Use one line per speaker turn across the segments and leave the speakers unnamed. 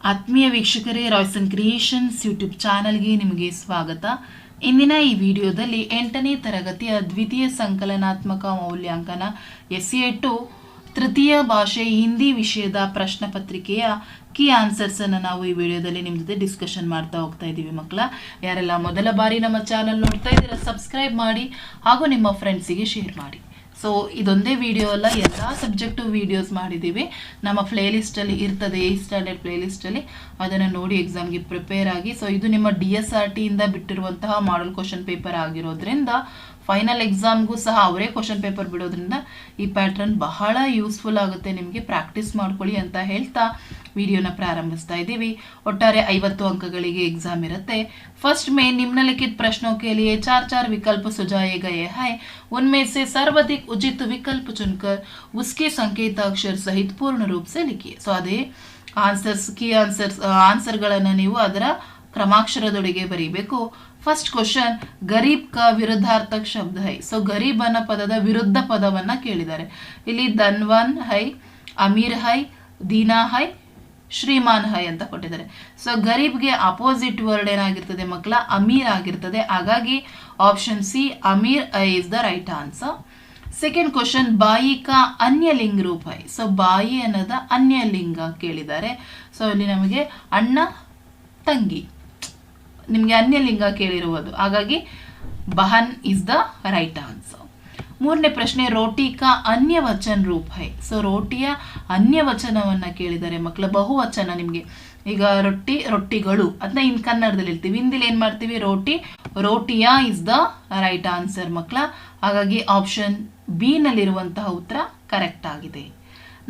ಆತ್ಮೀಯ ವೀಕ್ಷಕರೇ, Royson creations YouTube ಚಾನಲ್ಗೆ ನಿಮಗೆ ಸ್ವಾಗತ. ಇಂದಿನ ಈ ವಿಡಿಯೋದಲ್ಲಿ 8ನೇ ತರಗತಿಯ ದ್ವಿತೀಯ ಸಂಕಲನಾತ್ಮಕ ಮೌಲ್ಯಾಂಕನ SA2 ತೃತೀಯ ಭಾಷೆ ಹಿಂದಿ ವಿಷಯದ ಪ್ರಶ್ನೆ ಪತ್ರಿಕೆಯ ಕೀ ಆನ್ಸರ್ಸ್ ಅನ್ನು ನಾವು ಈ ವಿಡಿಯೋದಲ್ಲಿ ನಿಮ್ಮ ಜೊತೆ ಡಿಸ್ಕಷನ್ ಮಾಡ್ತಾ ಹೋಗ್ತಾ ಇದ್ದೀವಿ. ಮಕ್ಕಳ, ಯಾರೆಲ್ಲ ಮೊದಲ ಬಾರಿ ನಮ್ಮ ಚಾನಲ್ ನೋಡ್ತಾ ಇದ್ದೀರಾ ಸಬ್ಸ್ಕ್ರೈಬ್ ಮಾಡಿ ಹಾಗೂ ನಿಮ್ಮ ಫ್ರೆಂಡ್ಸಿಗೆ ಶೇರ್ ಮಾಡಿ. ಸೊ ಇದೊಂದೇ ವಿಡಿಯೋ ಅಲ್ಲ, ಎಲ್ಲ ಸಬ್ಜೆಕ್ಟು ವೀಡಿಯೋಸ್ ಮಾಡಿದ್ದೀವಿ. ನಮ್ಮ ಪ್ಲೇಲಿಸ್ಟಲ್ಲಿ ಇರ್ತದೆ, 8th ಸ್ಟ್ಯಾಂಡರ್ಡ್ ಪ್ಲೇಲಿಸ್ಟಲ್ಲಿ, ಅದನ್ನು ನೋಡಿ ಎಕ್ಸಾಮ್ಗೆ ಪ್ರಿಪೇರ್ ಆಗಿ. ಸೊ ಇದು ನಿಮ್ಮ DSRT ಇಂದ ಬಿಟ್ಟಿರುವಂತಹ ಮಾಡಲ್ ಕ್ವಶನ್ ಪೇಪರ್ ಆಗಿರೋದ್ರಿಂದ ಫೈನಲ್ ಎಕ್ಸಾಮ್ಗೂ ಸಹ ಅವರೇ ಕ್ವಶನ್ ಪೇಪರ್ ಬಿಡೋದ್ರಿಂದ ಈ ಪ್ಯಾಟ್ರನ್ ಬಹಳ ಯೂಸ್ಫುಲ್ ಆಗುತ್ತೆ. ನಿಮಗೆ ಪ್ರಾಕ್ಟೀಸ್ ಮಾಡ್ಕೊಳ್ಳಿ ಅಂತ ಹೇಳ್ತಾ ವಿಡಿಯೋನ ಪ್ರಾರಂಭಿಸ್ತಾ ಇದ್ದೀವಿ. ಒಟ್ಟಾರೆ 50 अंकಗಳಿಗೆ एग्जाम इरते. फर्स्ट में निम्नलिखित प्रश्नों के लिए 4 विकल्प सुझाए गए हैं. उनमें से सर्वाधिक उचित विकल्प चुनकर उसके संकेताक्षर सहित पूर्ण रूप से लिखिए. सो अದೇ ಆನ್ಸರ್ಸ್ ಕೀ ಆನ್ಸರ್ಗಳನ್ನು ನೀವು ಅದರ ಕ್ರಮಾಕ್ಷರದೊಳಗೆ ಬರೀಬೇಕು. ಫಸ್ಟ್ ಕ್ವಶನ್, ಗರೀಬ್ ಕಾ ವಿರುದ್ಧಾರ್ಥಕ ಶಬ್ದ ಹೈ. ಸೊ ಗರೀಬ್ ಅನ್ನೋ ಪದದ ವಿರುದ್ಧ ಪದವನ್ನ ಕೇಳಿದ್ದಾರೆ. ಇಲ್ಲಿ ಧನ್ವನ್ ಹೈ, ಅಮೀರ್ ಹೈ, ದೀನಾ ಹೈ, ಶ್ರೀಮಾನ್ ಹೈ ಅಂತ ಕೊಟ್ಟಿದ್ದಾರೆ. ಸೊ ಗರೀಬ್ಗೆ ಅಪೋಸಿಟ್ ವರ್ಡ್ ಏನಾಗಿರ್ತದೆ ಮಕ್ಕಳ? ಅಮೀರ್ ಆಗಿರ್ತದೆ. ಹಾಗಾಗಿ ಆಪ್ಷನ್ ಸಿ ಅಮೀರ್ ಐ is the right answer. Second question, ಬಾಯಿ ಕಾ ಅನ್ಯ ಲಿಂಗ ರೂಪ ಹೈ. ಸೊ ಬಾಯಿ ಅನ್ನೋದ ಅನ್ಯ ಲಿಂಗ ಕೇಳಿದ್ದಾರೆ. ಸೊ ಇಲ್ಲಿ ನಮಗೆ ಅಣ್ಣ ತಂಗಿ, ನಿಮಗೆ ಅನ್ಯ ಲಿಂಗ ಕೇಳಿರುವುದು, ಹಾಗಾಗಿ ಬಹನ್ ಇಸ್ ದ ರೈಟ್ ಆನ್ಸರ್. ಮೂರನೇ ಪ್ರಶ್ನೆ, ರೋಟಿ ಕಾ ಅನ್ಯ ವಚನ ರೂಪ ಹೈ. ಸೊ ರೋಟಿಯ ಅನ್ಯ ವಚನವನ್ನ ಕೇಳಿದ್ದಾರೆ ಮಕ್ಕಳ. ಬಹುವಚನ ನಿಮಗೆ ಈಗ ರೊಟ್ಟಿ, ರೊಟ್ಟಿಗಳು ಅದನ್ನ ಇನ್ ಕನ್ನಡದಲ್ಲಿ ಹೇಳ್ತೀವಿ, ಹಿಂದಿಲಿ ಏನ್ ಮಾಡ್ತೀವಿ? ರೋಟಿ, ರೋಟಿಯಾ ಇಸ್ ದ ರೈಟ್ ಆನ್ಸರ್ ಮಕ್ಕಳ. ಹಾಗಾಗಿ ಆಪ್ಷನ್ ಬಿ ನಲ್ಲಿರುವಂತಹ ಉತ್ತರ ಕರೆಕ್ಟ್ ಆಗಿದೆ.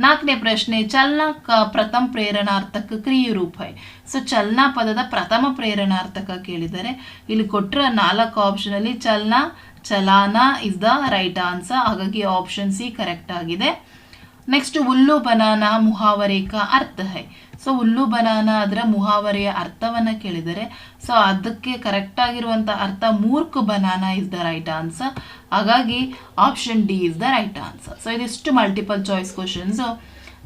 ನಾಲ್ಕನೇ ಪ್ರಶ್ನೆ, ಚಲನ ಕ ಪ್ರಥಮ ಪ್ರೇರಣಾರ್ಥಕ ಕ್ರಿಯೆ ರೂಪ ಹೈ. ಸೊ ಚಲನಾ ಪದದ ಪ್ರಥಮ ಪ್ರೇರಣಾರ್ಥಕ ಕೇಳಿದ್ದಾರೆ. ಇಲ್ಲಿ ಕೊಟ್ಟರೆ 4 ಆಪ್ಷನ್ ಅಲ್ಲಿ ಚಲನ, ಚಲಾನ ಇಸ್ ದ ರೈಟ್ ಆನ್ಸರ್. ಹಾಗಾಗಿ ಆಪ್ಷನ್ ಸಿ ಕರೆಕ್ಟ್ ಆಗಿದೆ. ನೆಕ್ಸ್ಟ್, ಉಲ್ಲು ಬನಾನ ಮುಹಾವರೆ ಕಾ ಅರ್ಥ ಹೈ. ಸೊ ಉಲ್ಲು ಬನಾನ ಅದರ ಮುಹಾವರೆಯ ಅರ್ಥವನ್ನ ಕೇಳಿದರೆ. ಸೊ ಅದಕ್ಕೆ ಕರೆಕ್ಟ್ ಆಗಿರುವಂತ ಅರ್ಥ ಮೂರ್ಖ ಬನಾನ ಇಸ್ ದ ರೈಟ್ ಆನ್ಸರ್. ಹಾಗಾಗಿ option D is the right answer. So ಇದಿಷ್ಟು multiple choice questions.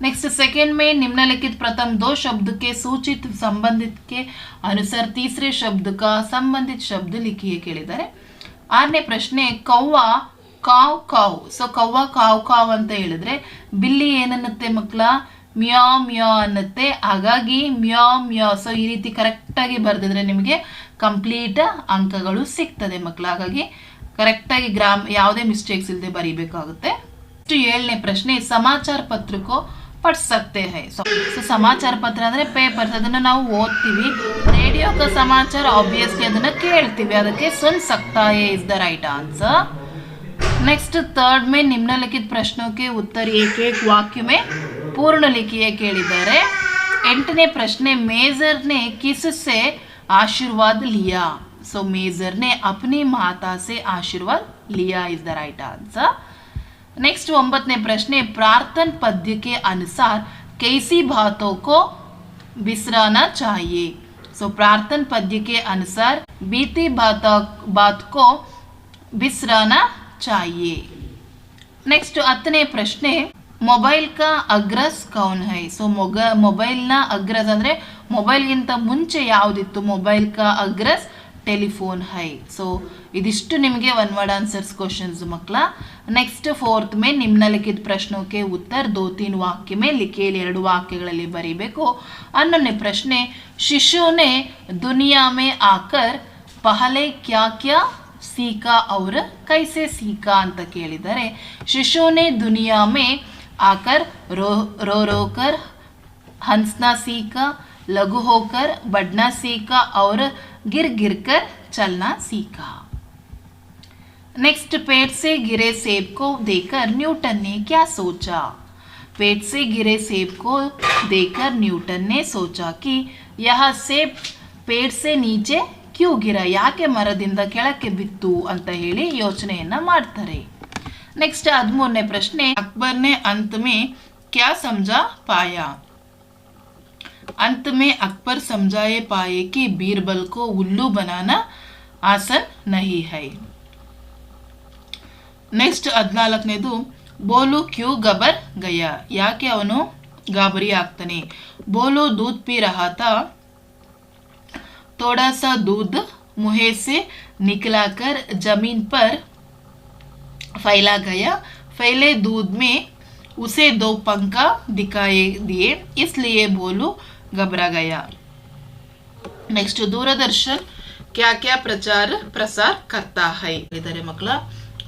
Next second में निम्नलिखित प्रथम 2 शब्द के सूचित संबंधित के अनुसार तीसरे शब्द का संबंधित शब्द लिखिए ಕೇಳಿದ್ದಾರೆ. 6ನೇ ಪ್ರಶ್ನೆ, ಕವ್ವ ಕಾವ್ ಕಾವ್. ಸೊ ಕವ್ವ ಕಾವ್ ಕಾವ್ ಅಂತ ಹೇಳಿದ್ರೆ ಬಿಲ್ಲಿ ಏನನ್ನತ್ತೆ ಮಕ್ಕಳ? ಮ್ಯಾ ಮ್ಯಾ ಅನ್ನತ್ತೆ. ಹಾಗಾಗಿ ಮ್ಯಾ ಮ್ಯಾ. ಸೊ ಈ ರೀತಿ ಕರೆಕ್ಟ್ ಆಗಿ ಬರೆದಿದ್ರೆ ನಿಮಗೆ ಕಂಪ್ಲೀಟ್ ಅಂಕಗಳು ಸಿಗ್ತದೆ ಮಕ್ಕಳ. ಹಾಗಾಗಿ ಕರೆಕ್ಟ್ ಆಗಿ ಯಾವುದೇ ಮಿಸ್ಟೇಕ್ಸ್ ಇಲ್ಲದೆ ಬರೀಬೇಕಾಗುತ್ತೆ. 7ನೇ ಪ್ರಶ್ನೆ, ಸಮಾಚಾರ ಪತ್ರಕ್ಕೋ ಪಠ ಸಕ್ತೆ ಹೈ. ಸೊ ಸಮಾಚಾರ ಪತ್ರ ಅಂದ್ರೆ ಪೇಪರ್ಸ್, ಅದನ್ನ ನಾವು ಓದ್ತೀವಿ. ರೇಡಿಯೋ ಕ ಸಮಾಚಾರ ಆಬ್ವಿಯಸ್ಲಿ ಅದನ್ನ ಕೇಳ್ತೀವಿ, ಅದಕ್ಕೆ ಸುನ್ ಸಕ್ತಾ ಹೈ is the right answer. Next third में निम्नलिखित प्रश्नों के उत्तर एक एक वाक्य में पूर्ण लिखिए ಕೇಳಿದ್ದಾರೆ. 8ನೇ ಪ್ರಶ್ನೆ, मेजर ने किससे आशीर्वाद लिया. सो मेजर ने अपनी माता से आशीर्वाद लिया is the right answer. Next 9ನೇ प्रश्ने, प्रार्थना पद्य के अनुसार कैसी बातों को बिसराना चाहिए. सो प्रार्थना पद्य के अनुसार बीती बात को बिसराना चाहिए. नेक्स्ट 10ನೇ ಪ್ರಶ್ನೆ, ಮೊಬೈಲ್ ಕಾ ಅಗ್ರಸ್ ಕೌನ್ ಹೈ. ಸೊ ಮೊಬೈಲ್ನ ಅಗ್ರಸ್ ಅಂದ್ರೆ ಮೊಬೈಲ್ಗಿಂತ ಮುಂಚೆ ಯಾವುದಿತ್ತು? ಮೊಬೈಲ್ ಕಾ ಅಗ್ರಸ್ ಟೆಲಿಫೋನ್ ಹೈ. ಸೊ ಇದಿಷ್ಟು ನಿಮಗೆ ಒನ್ ವರ್ಡ್ ಆನ್ಸರ್ಸ್ ಕ್ವಶನ್ಸ್ ಮಕ್ಕಳ. नेक्स्ट 4th में निम्नलिखित प्रश्नों के उत्तर 2-3 वाक्य में लिखे. 2 ವಾಕ್ಯಗಳಲ್ಲಿ ಬರೀಬೇಕು. 11ನೇ ಪ್ರಶ್ನೆ, शिशु ने दुनिया में आकर पहले क्या क्या सीखा और कैसे सीखा ಅಂತ ಕೇಳಿದ್ದಾರೆ. शिशु ने दुनिया में आकर रो रो कर हंसना सीखा, लघु होकर बढ़ना सीखा और गिर गिर कर चलना सीखा. नेक्स्ट, पेट से गिरे सेब को देखकर न्यूटन ने क्या सोचा. पेट से गिरे सेब को देखकर न्यूटन ने सोचा कि यह सेब पेट से नीचे क्यों गिरा. ಯಾಕೆ ಮರದಿಂದ ಕೆಳಕ್ಕೆ ಬಿತ್ತು ಅಂತ ಹೇಳಿ ಯೋಚನೆಯನ್ನ ಮಾಡ್ತಾರೆ. नेक्स्ट 13ನೇ ಪ್ರಶ್ನೆ, अकबर ने अंत में क्या समझा पाया. अंत में अकबर समझाए पाए कि बीरबल को उल्लू बनाना आसान नहीं है. नेक्स्ट 14ನೇದು, ಬೋಲು ಕ್ಯೂ ಗಬರ್ ಗಯಾ. ಯಾಕೆ ಅವನು ಗಾಬರಿ ಆಗ್ತಾನೆ. ಬೋಲೋ दूध पी रहा था, थोड़ा सा दूध मुंह से निकलाकर जमीन पर फैला गया, फैले दूध में उसे 2 पंखा दिखाई दिए, इसलिए बोलू घबरा गया. नेक्स्ट, दूरदर्शन क्या क्या प्रसार करता है ಹೇಳಿದ್ದಾರೆ ಮಕ್ಕಳ.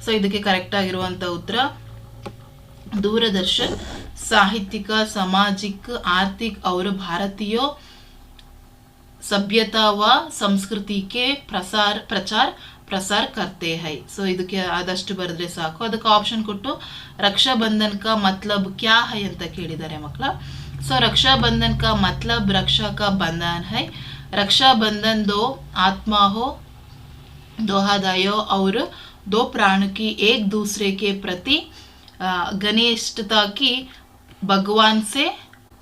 ಸೊ ಇದಕ್ಕೆ ಕರೆಕ್ಟ್ ಆಗಿರುವಂತ ಉತ್ತರ दूरदर्शन साहित्यिक, सामाजिक, आर्थिक और भारतीय सभ्यता व संस्कृति के प्रचार करते हैं. ಸೊ ಇದಕ್ಕೆ ಆದಷ್ಟು ಬರೆದ್ರೆ ಸಾಕು. ಅದಕ್ಕೆ ಆಪ್ಷನ್ ಕೊಟ್ಟು रक्षाबंधन का मतलब क्या है ಅಂತ ಕೇಳಿದ್ದಾರೆ ಮಕ್ಕಳ. ಸೊ रक्षाबंधन का मतलब रक्षा का बंधन है. रक्षाबंधन 2 आत्मा हो, 2 हृदय और 2 प्राण की एक दूसरे के प्रति घनिष्ठता की भगवान से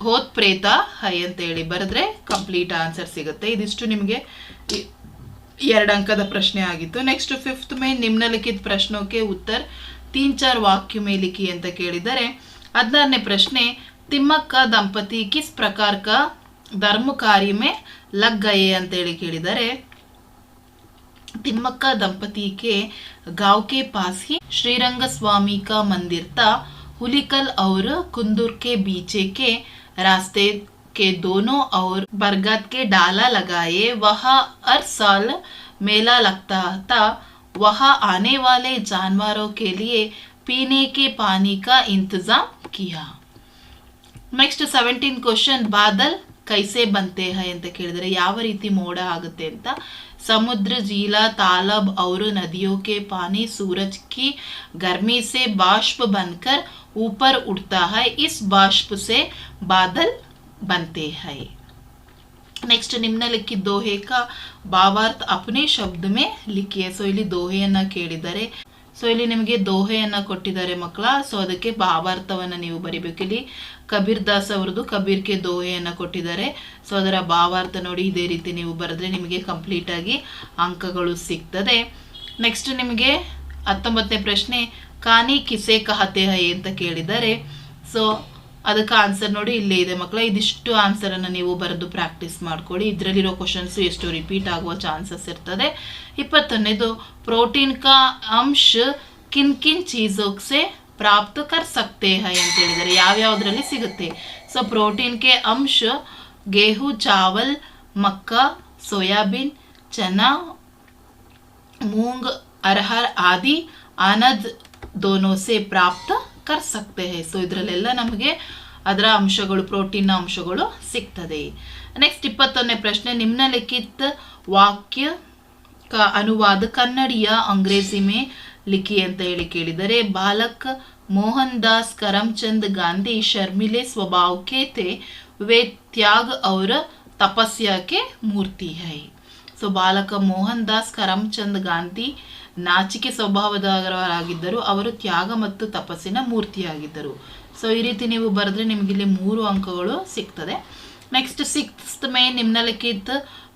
होत प्रेत है ಅಂತ ಹೇಳಿ ಬರೆದ್ರೆ ಕಂಪ್ಲೀಟ್ ಆನ್ಸರ್ ಸಿಗುತ್ತೆ. ಇದಿಷ್ಟು ನಿಮಗೆ 2 अंकದ ಪ್ರಶ್ನೆ ಆಗಿತ್ತು. ನೆಕ್ಸ್ಟ್ 5th में निम्नलिखित प्रश्नों के उत्तर 3-4 वाक्य में लिखिए ಅಂತ ಕೇಳಿದರೆ 16ನೇ ಪ್ರಶ್ನೆ ತಿಮ್ಮಕ್ಕ ದಂಪತಿ किस प्रकार का धर्म कार्य में लग गए ಅಂತ ಹೇಳಿ ಕೇಳಿದರೆ तिम्मक्का दंपति के गांव के पास ही श्रीरंग स्वामी का मंदिर था. हुलिकल और कुंदूर के बीचे के रास्ते के दोनों और बरगद के डाला लगाए. वहाँ हर साल मेला लगता था. वहाँ आने वाले जानवरों के लिए पीने के पानी का इंतजाम किया. नेक्स्ट 17 क्वेश्चन बादल कैसे बनते हैं ಅಂತ ಕೇಳಿದರೆ ಯಾವ ರೀತಿ ಮೋಡ ಆಗುತ್ತೆ ಅಂತ. समुद्र, झीला, तालाब और नदियों के पानी सूरज की गर्मी से बाष्प बनकर ऊपर उठता है. इस बाष्प से बादल बनते हैं. नेक्स्ट, निम्नलिखित दोहे का भावार्थ अपने शब्द में लिखिए. ಸೊ ಇಲ್ಲಿ ದೋಹೆಯನ್ನ ಕೇಳಿದ್ದಾರೆ. ಸೊ ಇಲ್ಲಿ ನಿಮಗೆ ದೋಹೆಯನ್ನ ಕೊಟ್ಟಿದ್ದಾರೆ ಮಕ್ಕಳ. ಸೊ ಅದಕ್ಕೆ ಭಾವಾರ್ಥವನ್ನ ನೀವು ಬರಿಬೇಕು. ಇಲ್ಲಿ ಕಬೀರ್ ದಾಸ್ ಅವರದು ಕಬೀರ್ಗೆ ದೋಹೆಯನ್ನ ಕೊಟ್ಟಿದ್ದಾರೆ. ಸೊ ಅದರ ಭಾವಾರ್ಥ ನೋಡಿ ಇದೇ ರೀತಿ ನೀವು ಬರೆದ್ರೆ ನಿಮಗೆ ಕಂಪ್ಲೀಟ್ ಆಗಿ ಅಂಕಗಳು ಸಿಗ್ತದೆ. ನೆಕ್ಸ್ಟ್ ನಿಮಗೆ 19ನೇ ಪ್ರಶ್ನೆ ಕಾನಿ ಕಿಸೆ ಕಹತೆ ಹೈ ಅಂತ ಕೇಳಿದ್ದಾರೆ. ಸೊ ಅದಕ್ಕೆ ಆನ್ಸರ್ ನೋಡಿ ಇಲ್ಲೇ ಇದೆ ಮಕ್ಕಳ. ಇದಿಷ್ಟು ಆನ್ಸರ್ ಅನ್ನು ನೀವು ಬರೆದು ಪ್ರಾಕ್ಟೀಸ್ ಮಾಡ್ಕೊಳ್ಳಿ. ಇದರಲ್ಲಿರೋ ಕ್ವಶನ್ಸ್ ಎಷ್ಟು ರಿಪೀಟ್ ಆಗುವ ಚಾನ್ಸಸ್ ಇರ್ತದೆ. 21ನೇದು ಪ್ರೋಟೀನ್ ಕಾ ಅಂಶ ಕಿನ್ ಕಿನ್ ಚೀಜೋ ಸೆ ಪ್ರಾಪ್ತ ಕರ್ ಸಕ್ತೆ ಹೈ ಅಂತ ಹೇಳಿದ್ದಾರೆ. ಯಾವ್ಯಾವುದ್ರಲ್ಲಿ ಸಿಗುತ್ತೆ. ಸೊ ಪ್ರೋಟೀನ್ ಕೆ ಅಂಶ गेहूं, चावल, मक्का, सोयाबीन, चना, मूंग, अरहर आदि अनाज दोनों से प्राप्त कर सकते हैं. ಸೊ ಇದರಲ್ಲೆಲ್ಲ ನಮಗೆ ಅದರ ಅಂಶಗಳು ಪ್ರೋಟೀನ್ ಅಂಶಗಳು ಸಿಗ್ತದೆ. ನೆಕ್ಸ್ಟ್ 21ನೇ ಪ್ರಶ್ನೆ निम्नलिखित वाक्य का अनुवाद कन्नड़ या अंग्रेजी में लिखिए ಅಂತ ಹೇಳಿ ಕೇಳಿದರೆ बालक मोहन दास करमचंद गांधी शर्मिले स्वभाव के थे. वे त्याग और तपस्या के मूर्ति है. ಸೊ ಬಾಲಕ ಮೋಹನ್ ದಾಸ್ ಕರಮ್ಚಂದ್ ಗಾಂಧಿ ನಾಚಿಕೆ ಸ್ವಭಾವದವರಾಗಿದ್ದರು. ಅವರು ತ್ಯಾಗ ಮತ್ತು ತಪಸ್ಸಿನ ಮೂರ್ತಿಯಾಗಿದ್ದರು. ಸೊ ಈ ರೀತಿ ನೀವು ಬರೆದ್ರೆ ನಿಮಗೆ ಇಲ್ಲಿ 3 ಅಂಕಗಳು ಸಿಗ್ತದೆ. ನೆಕ್ಸ್ಟ್ 6th में निम्नलिखित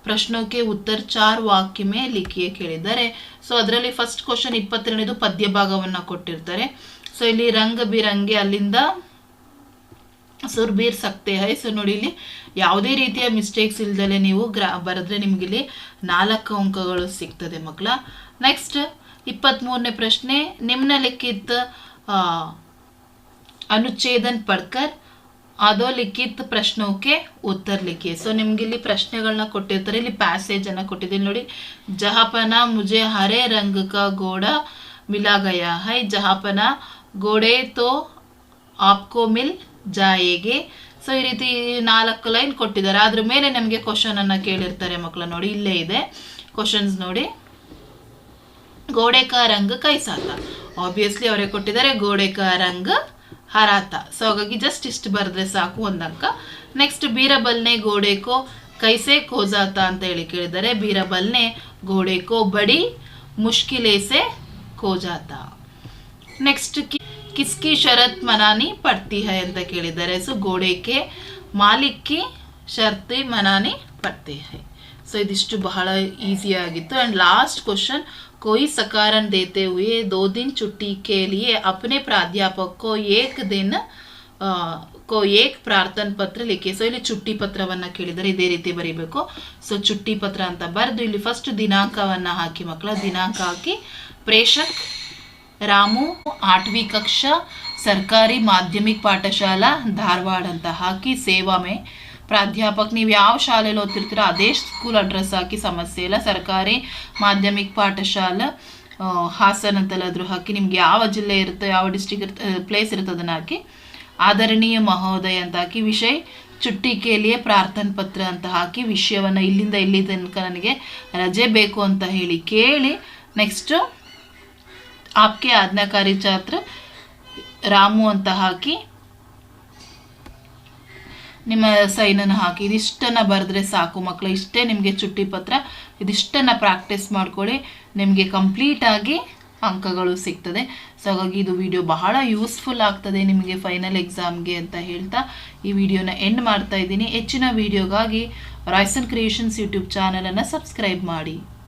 प्रश्नों के उत्तर 4 वाक्य में लिखिए ಕೇಳಿದ್ದಾರೆ. ಸೊ ಅದರಲ್ಲಿ ಫಸ್ಟ್ ಕ್ವಶನ್ 22ನೇದು ಪದ್ಯ ಭಾಗವನ್ನ ಕೊಟ್ಟಿರ್ತಾರೆ. ಸೊ ಇಲ್ಲಿ ರಂಗ ಬಿರಂಗೆ ಅಲ್ಲಿಂದ ಸುರ್ಬೀರ್ ಸಕ್ತೆ ಹೈ. ಸೊ ನೋಡಿ ಇಲ್ಲಿ ಯಾವುದೇ ರೀತಿಯ ಮಿಸ್ಟೇಕ್ಸ್ ಇಲ್ದಲೆ ನೀವು ಬರೆದ್ರೆ ನಿಮ್ಗೆ ಇಲ್ಲಿ 4 ಅಂಕಗಳು ಸಿಗ್ತದೆ ಮಕ್ಕಳ. ನೆಕ್ಸ್ಟ್ 23ನೇ ಪ್ರಶ್ನೆ ನಿಮ್ನಲಿಖಿತ अनुच्छेदन पढ़कर अधोलिखित प्रश्नों के उत्तर लिखिए. ಸೊ ನಿಮ್ಗೆ ಇಲ್ಲಿ ಪ್ರಶ್ನೆಗಳನ್ನ ಕೊಟ್ಟಿರ್ತಾರೆ. ಇಲ್ಲಿ ಪ್ಯಾಸೇಜ್ ಅನ್ನ ಕೊಟ್ಟಿದ್ದೀನಿ ನೋಡಿ. ಜಹಾಪನ मुझे हरे रंग का घोड़ा मिला गया है, जहापना घोड़े तो आपको मिल जाएगे. ಸೊ ಈ ರೀತಿ 4 ಲೈನ್ ಕೊಟ್ಟಿದ್ದಾರೆ. ಅದ್ರ ಮೇಲೆ ನಮಗೆ ಕ್ವಶನ್ ಅನ್ನ ಕೇಳಿರ್ತಾರೆ ಮಕ್ಕಳ. ನೋಡಿ ಇಲ್ಲೇ ಇದೆ ಕ್ವಶನ್ಸ್ ನೋಡಿ. ಗೋಡೆ ಕಾ ರಂಗ್ ಕೈಸಾತ, ಆಬ್ವಿಯಸ್ಲಿ ಅವರೇ ಕೊಟ್ಟಿದ್ದಾರೆ. ಗೋಡೆ ಕಾ ರಂಗ್ ಹರಾತ. ಸೊ ಹಾಗಾಗಿ ಜಸ್ಟ್ ಇಷ್ಟು ಬರೆದ್ರೆ ಸಾಕು 1 ಅಂಕ. ನೆಕ್ಸ್ಟ್ ಬೀರಬಲ್ನೆ ಗೋಡೆಕೋ ಕೈಸೆ ಖೋಜಾತ ಅಂತ ಹೇಳಿ ಕೇಳಿದ್ದಾರೆ. ಬೀರಬಲ್ನೆ ಗೋಡೆಕೋ ಬಡಿ ಮುಷ್ಕಿಲೆ ಸೆ ಖೋಜಾತ. ನೆಕ್ಸ್ಟ್ किसकी शर्त मनानी पड़ती है ಅಂತ ಕೇಳಿದ್ದಾರೆ. ಸೊ ಗೋಡೆಗೆ ಮಾಲಿಕ್ ಕಿ ಶರ್ತ್ ಮನಾನಿ ಪಡ್ತಿ ಹೈ. ಸೊ ಇದಿಷ್ಟು ಬಹಳ ಈಸಿ ಆಗಿತ್ತು. ಅಂಡ್ ಲಾಸ್ಟ್ ಕ್ವಶನ್ कोई सकारण देते हुए 2 दिन छुट्टी के लिए अपने प्राध्यापक को 1 दिन को एक प्रार्थन पत्र लिखी. ಸೊ ಇಲ್ಲಿ ಚುಟ್ಟಿ ಪತ್ರವನ್ನ ಕೇಳಿದರೆ ಇದೇ ರೀತಿ ಬರೀಬೇಕು. ಸೊ ಚುಟ್ಟಿ ಪತ್ರ ಅಂತ ಬರೆದು ಇಲ್ಲಿ ಫಸ್ಟ್ ದಿನಾಂಕವನ್ನ ಹಾಕಿ ಮಕ್ಕಳ, ದಿನಾಂಕ ಹಾಕಿ ಪ್ರೇಷಕ್ ರಾಮು 8वीं कक्षा ಸರ್ಕಾರಿ ಮಾಧ್ಯಮಿಕ ಪಾಠಶಾಲಾ ಧಾರವಾಡ ಅಂತ ಹಾಕಿ, ಸೇವಾ ಮೇ ಪ್ರಾಧ್ಯಾಪಕ, ನೀವು ಯಾವ ಶಾಲೆಯಲ್ಲಿ ಓದ್ತಿರ್ತೀರೋ ಅದೇ ಸ್ಕೂಲ್ ಅಡ್ರೆಸ್ ಹಾಕಿ, ಸಮಸ್ಯೆ ಇಲ್ಲ. ಸರ್ಕಾರಿ ಮಾಧ್ಯಮಿಕ ಪಾಠಶಾಲಾ ಹಾಸನ್ ಅಂತೆಲ್ಲಾದರೂ ಹಾಕಿ, ನಿಮ್ಗೆ ಯಾವ ಜಿಲ್ಲೆ ಇರುತ್ತೆ, ಯಾವ ಡಿಸ್ಟ್ರಿಕ್ಟ್ ಇರುತ್ತೆ, ಪ್ಲೇಸ್ ಇರುತ್ತೆ ಅದನ್ನು ಹಾಕಿ. ಆದರಣೀಯ ಮಹೋದಯ ಅಂತ ಹಾಕಿ, ವಿಷಯ ಚುಟ್ಟಿ ಕೇಳಿಯೇ ಪ್ರಾರ್ಥನಾ ಪತ್ರ ಅಂತ ಹಾಕಿ, ವಿಷಯವನ್ನು ಇಲ್ಲಿಂದ ಇಲ್ಲಿ ತನಕ ನನಗೆ ರಜೆ ಬೇಕು ಅಂತ ಹೇಳಿ ಕೇಳಿ, ನೆಕ್ಸ್ಟು ಆಪ್ಕೆ ಆಜ್ಞಾಕಾರಿ ಛಾತ್ರ ರಾಮು ಅಂತ ಹಾಕಿ ನಿಮ್ಮ ಸೈನನ್ನು ಹಾಕಿ, ಇದಿಷ್ಟನ್ನು ಬರೆದ್ರೆ ಸಾಕು ಮಕ್ಕಳು. ಇಷ್ಟೇ ನಿಮಗೆ ಚುಟ್ಟಿ ಪತ್ರ. ಇದಿಷ್ಟನ್ನು ಪ್ರಾಕ್ಟೀಸ್ ಮಾಡ್ಕೊಳ್ಳಿ, ನಿಮಗೆ ಕಂಪ್ಲೀಟಾಗಿ ಅಂಕಗಳು ಸಿಗ್ತದೆ. ಸೊ ಹಾಗಾಗಿ ಇದು ವಿಡಿಯೋ ಬಹಳ ಯೂಸ್ಫುಲ್ ಆಗ್ತದೆ ನಿಮಗೆ ಫೈನಲ್ ಎಕ್ಸಾಮ್ಗೆ ಅಂತ ಹೇಳ್ತಾ ಈ ವಿಡಿಯೋನ ಎಂಡ್ ಮಾಡ್ತಾ ಇದ್ದೀನಿ. ಹೆಚ್ಚಿನ ವಿಡಿಯೋಗಾಗಿ ರಾಯ್ಸನ್ ಕ್ರಿಯೇಷನ್ಸ್ ಯೂಟ್ಯೂಬ್ ಚಾನಲನ್ನು ಸಬ್ಸ್ಕ್ರೈಬ್ ಮಾಡಿ.